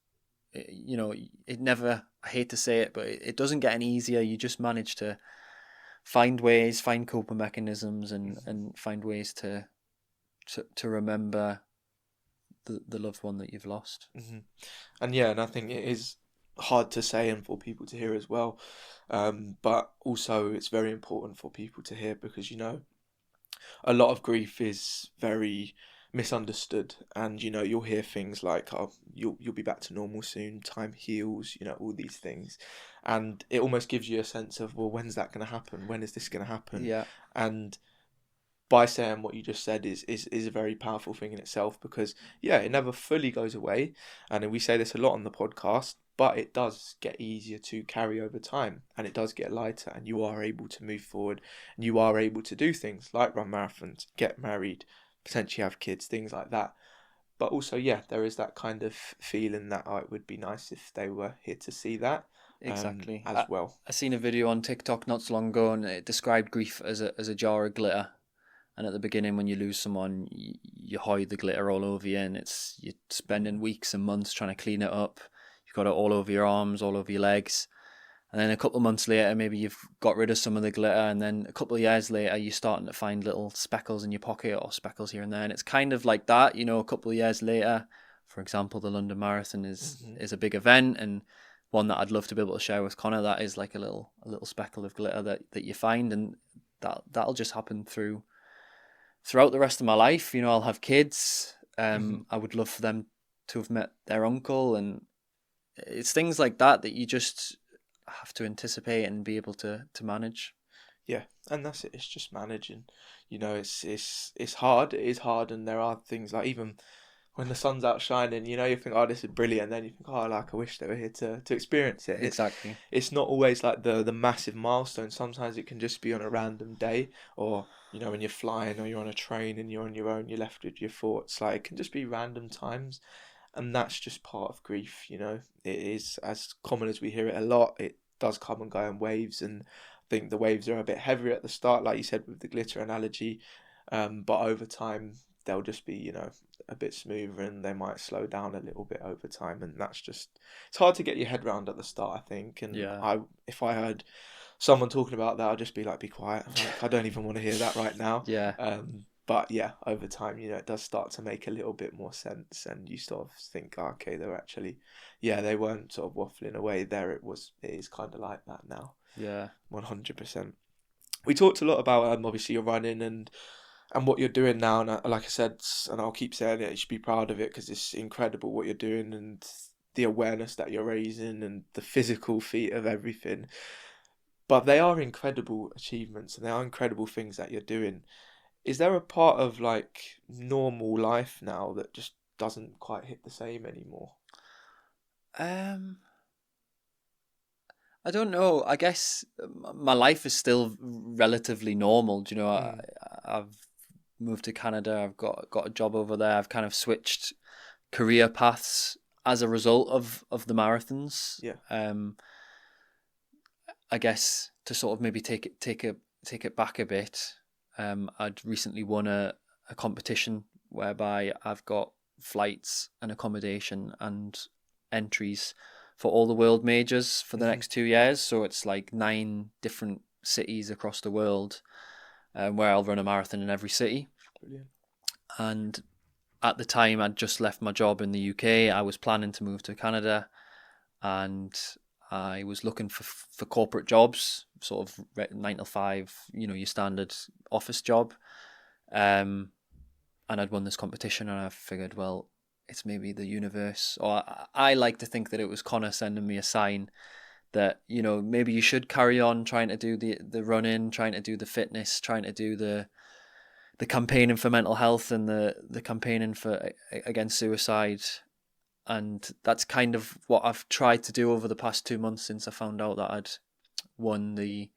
You know, it never. I hate to say it, but it doesn't get any easier. You just manage to find ways, find coping mechanisms, and Hmm. and find ways to remember the loved one that you've lost. Hmm. And yeah, and I think it is hard to say and for people to hear as well. But also it's very important for people to hear because a lot of grief is very misunderstood, and you'll hear things like, oh, you'll be back to normal soon, time heals, all these things, and it almost gives you a sense of, well, when's that going to happen, when is this going to happen? Yeah, And by saying what you just said is a very powerful thing in itself, because yeah, it never fully goes away, and we say this a lot on the podcast, but it does get easier to carry over time, and it does get lighter, and you are able to move forward, and you are able to do things like run marathons, get married, potentially have kids, things like that. But also, yeah, there is that kind of feeling that, oh, it would be nice if they were here to see that, exactly. as well. I seen a video on TikTok not so long ago, and it described grief as a jar of glitter. And at the beginning, when you lose someone, you hide the glitter all over you, and you're spending weeks and months trying to clean it up. You've got it all over your arms, all over your legs. And then a couple of months later, maybe you've got rid of some of the glitter, and then a couple of years later, you're starting to find little speckles in your pocket or speckles here and there. And it's kind of like that, you know, a couple of years later. For example, the London Marathon Hmm. is a big event, and one that I'd love to be able to share with Connor. That is like a little speckle of glitter that you find, and that'll just happen throughout the rest of my life. You know, I'll have kids. Hmm. I would love for them to have met their uncle, and it's things like that you just have to anticipate and be able to manage. Yeah, and that's it. It's just managing. It's hard. It is hard, and there are things like, even when the sun's out shining, you think, oh, this is brilliant. And then you think, oh, like, I wish they were here to experience it. Exactly. It's not always like the massive milestone. Sometimes it can just be on a random day, or when you're flying or you're on a train and you're on your own, you're left with your thoughts. Like, it can just be random times, and that's just part of grief. It is as common as we hear it a lot. It does come and go in waves, and I think the waves are a bit heavier at the start, like you said with the glitter analogy, but over time they'll just be a bit smoother, and they might slow down a little bit over time, and that's just, it's hard to get your head around at the start, I think. And Yeah. if I heard someone talking about that, I'd just be like, be quiet, like, I don't even want to hear that right now. Yeah. But yeah, over time, it does start to make a little bit more sense, and you sort of think, oh, okay, they're actually, yeah, they weren't sort of waffling away there. It is kind of like that now. Yeah. 100%. We talked a lot about obviously your running and what you're doing now, and like I said, and I'll keep saying it, you should be proud of it, because it's incredible what you're doing, and the awareness that you're raising, and the physical feat of everything. But they are incredible achievements, and they are incredible things that you're doing. is there a part of like normal life now that just doesn't quite hit the same anymore? Um, I don't know. I guess my life is still relatively normal. Do you know, Mm, I've moved to Canada. I've got a job over there. I've kind of switched career paths as a result of the marathons. yeah. I guess to sort of maybe take it back a bit. I'd recently won a competition whereby I've got flights and accommodation and entries for all the world majors for the Hmm. next 2 years. So it's like 9 different cities across the world, where I'll run a marathon in every city. Brilliant. And at the time, I'd just left my job in the UK. I was planning to move to Canada, and I was looking for corporate jobs, sort of 9 to 5, your standard office job. Um, and I'd won this competition, and I figured, well, it's maybe the universe, or I like to think that it was Connor sending me a sign that maybe you should carry on trying to do the running, trying to do the fitness, trying to do the campaigning for mental health and the campaigning for against suicide. And that's kind of what I've tried to do over the past 2 months since I found out that I'd won the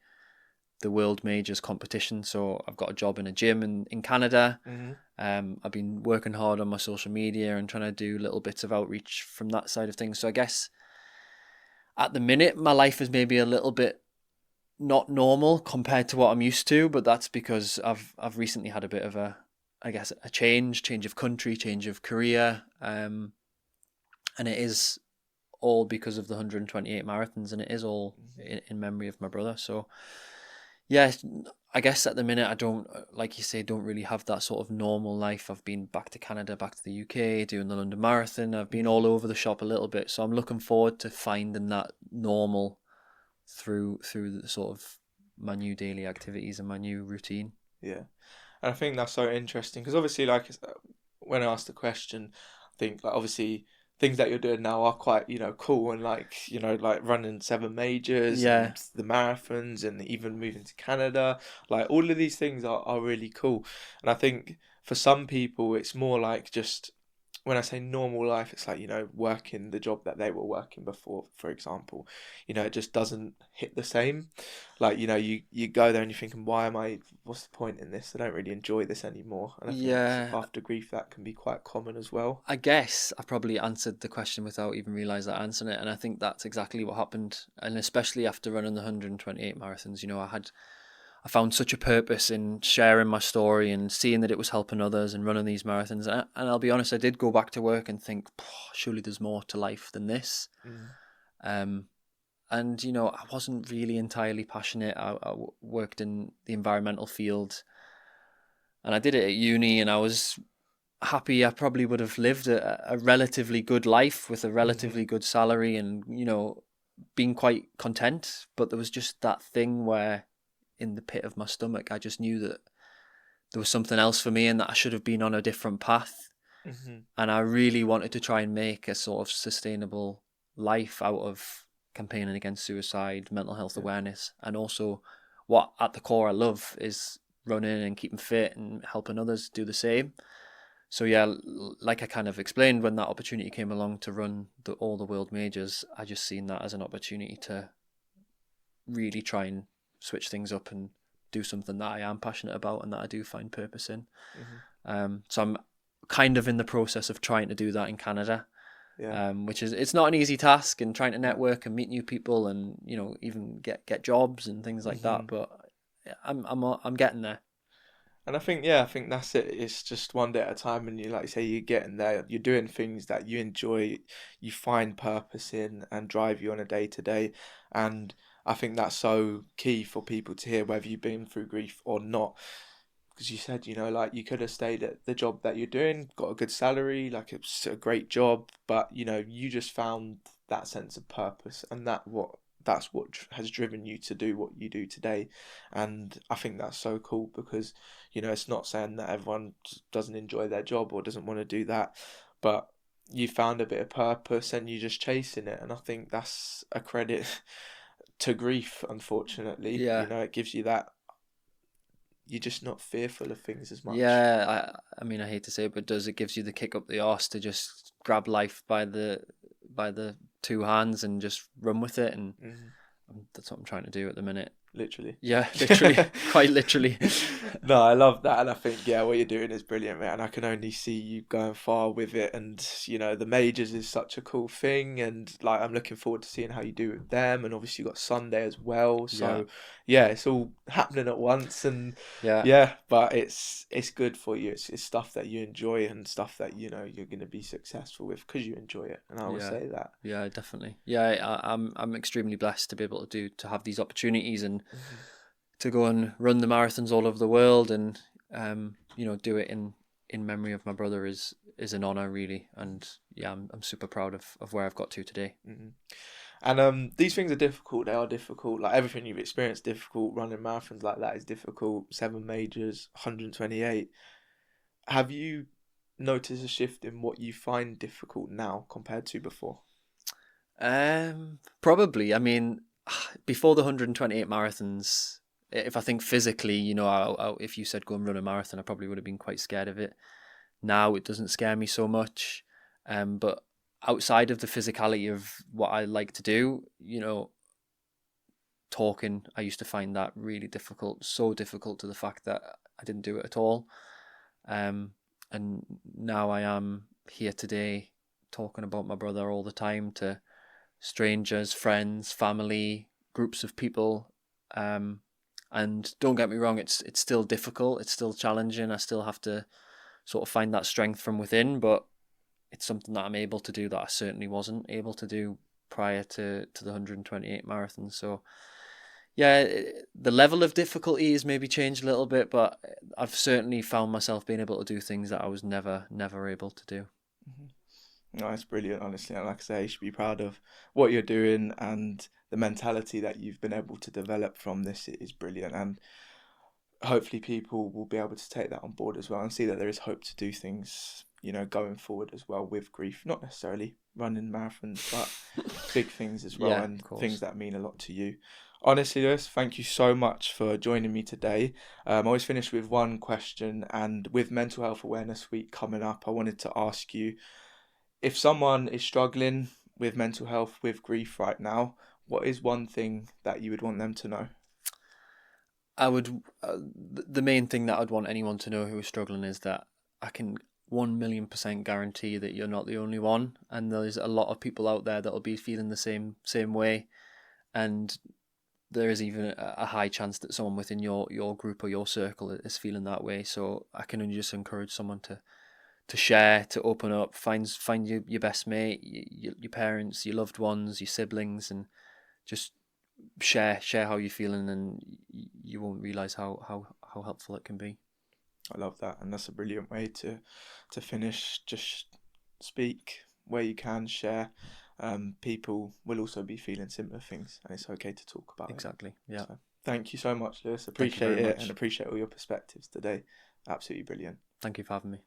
world majors competition. So I've got a job in a gym in Canada. Hmm. I've been working hard on my social media and trying to do little bits of outreach from that side of things. So I guess at the minute my life is maybe a little bit not normal compared to what I'm used to, but that's because I've recently had a bit of I guess a change of country, change of career, and it is all because of the 128 marathons, and it is all Hmm. in memory of my brother. So yeah, I guess at the minute I don't, like you say, don't really have that sort of normal life. I've been back to Canada, back to the UK, doing the London Marathon. I've been Hmm. all over the shop a little bit, so I'm looking forward to finding that normal through the sort of my new daily activities and my new routine. Yeah. And I think that's so interesting because obviously, like, when I asked the question, I think like obviously things that you're doing now are quite, cool and like, like running 7 majors Yeah, and the marathons and even moving to Canada. Like all of these things are really cool. And I think for some people, it's more like just when I say normal life, it's like, working the job that they were working before, for example. It just doesn't hit the same. Like, you go there and you're thinking, what's the point in this? I don't really enjoy this anymore. And I think yeah. after grief, that can be quite common as well. I guess I probably answered the question without even realising I answered it, and I think that's exactly what happened. And especially after running the 128 marathons, I found such a purpose in sharing my story and seeing that it was helping others and running these marathons. And I'll be honest, I did go back to work and think, surely there's more to life than this. Mm. Um, and I wasn't really entirely passionate. I worked in the environmental field, and I did it at uni, and I was happy. I probably would have lived a relatively good life with a Hmm. relatively good salary and, been quite content. But there was just that thing where in the pit of my stomach, I just knew that there was something else for me and that I should have been on a different path. Hmm. And I really wanted to try and make a sort of sustainable life out of campaigning against suicide, mental health Yeah. awareness, and also what at the core I love is running and keeping fit and helping others do the same. So yeah, like I kind of explained, when that opportunity came along to run all the world majors, I just seen that as an opportunity to really try and switch things up and do something that I am passionate about and that I do find purpose in. Hmm. So I'm kind of in the process of trying to do that in Canada, Yeah. which is it's not an easy task, and trying to No. network and meet new people and even get jobs and things like that. Hmm. But I'm getting there. And I think, yeah, I think that's it. It's just one day at a time, and you like you say, you're getting there. You're doing things that you enjoy, you find purpose in, and drive you on a day to day. And I think that's so key for people to hear, whether you've been through grief or not. Because you said, like you could have stayed at the job that you're doing, got a good salary, like it's a great job, but you just found that sense of purpose, and that's what has driven you to do what you do today. And I think that's so cool because it's not saying that everyone doesn't enjoy their job or doesn't want to do that, but you found a bit of purpose and you're just chasing it. And I think that's a credit to grief, unfortunately. Yeah, It gives you that you're just not fearful of things as much. Yeah, I mean, I hate to say it, but it gives you the kick up the arse to just grab life by the two hands and just run with it, and that's what I'm trying to do at the minute. Literally. Yeah, literally, quite literally. No, I love that, and I think what you're doing is brilliant, mate. And I can only see you going far with it. And the majors is such a cool thing, and like I'm looking forward to seeing how you do with them. And obviously you got Sunday as well, so it's all happening at once. And but it's good for you. It's stuff that you enjoy and stuff that you're going to be successful with because you enjoy it. And I will say that. Yeah, definitely. Yeah, I'm extremely blessed to be able to have these opportunities and to go and run the marathons all over the world, and do it in memory of my brother is an honor, really. And I'm super proud of where I've got to today. And these things are difficult. They are difficult. Like everything you've experienced, difficult. Running marathons like that is difficult. 7 majors, 128. Have you noticed a shift in what you find difficult now compared to before? Probably. I mean, before the 128 marathons, if I think physically, if you said go and run a marathon, I probably would have been quite scared of it. Now it doesn't scare me so much. But outside of the physicality of what I like to do, talking, I used to find that really difficult, so difficult to the fact that I didn't do it at all. And now I am here today talking about my brother all the time to strangers, friends, family, groups of people. And don't get me wrong, it's still difficult, it's still challenging. I still have to sort of find that strength from within, but it's something that I'm able to do that I certainly wasn't able to do prior to the 128 marathons. So the level of difficulty has maybe changed a little bit, but I've certainly found myself being able to do things that I was never able to do. No, it's brilliant, honestly. And like I say, you should be proud of what you're doing, and the mentality that you've been able to develop from this is brilliant. And hopefully people will be able to take that on board as well and see that there is hope to do things, going forward as well with grief. Not necessarily running marathons, but big things as well, and things that mean a lot to you. Honestly, Lewis, thank you so much for joining me today. I always finish with one question, and with Mental Health Awareness Week coming up, I wanted to ask you, if someone is struggling with mental health, with grief right now, what is one thing that you would want them to know? I would, the main thing that I'd want anyone to know who is struggling is that I can 1,000,000% guarantee that you're not the only one, and there's a lot of people out there that'll be feeling the same way, and there is even a high chance that someone within your group or your circle is feeling that way. So I can only just encourage someone to share, to open up, find your best mate, your parents, your loved ones, your siblings, and just share how you're feeling, and you won't realize how helpful it can be. I love that, and that's a brilliant way to finish. Just speak where you can, share. People will also be feeling similar things, and it's okay to talk about it. Exactly. Yeah. So, thank you so much, Lewis. Appreciate it, and appreciate all your perspectives today. Absolutely brilliant. Thank you for having me.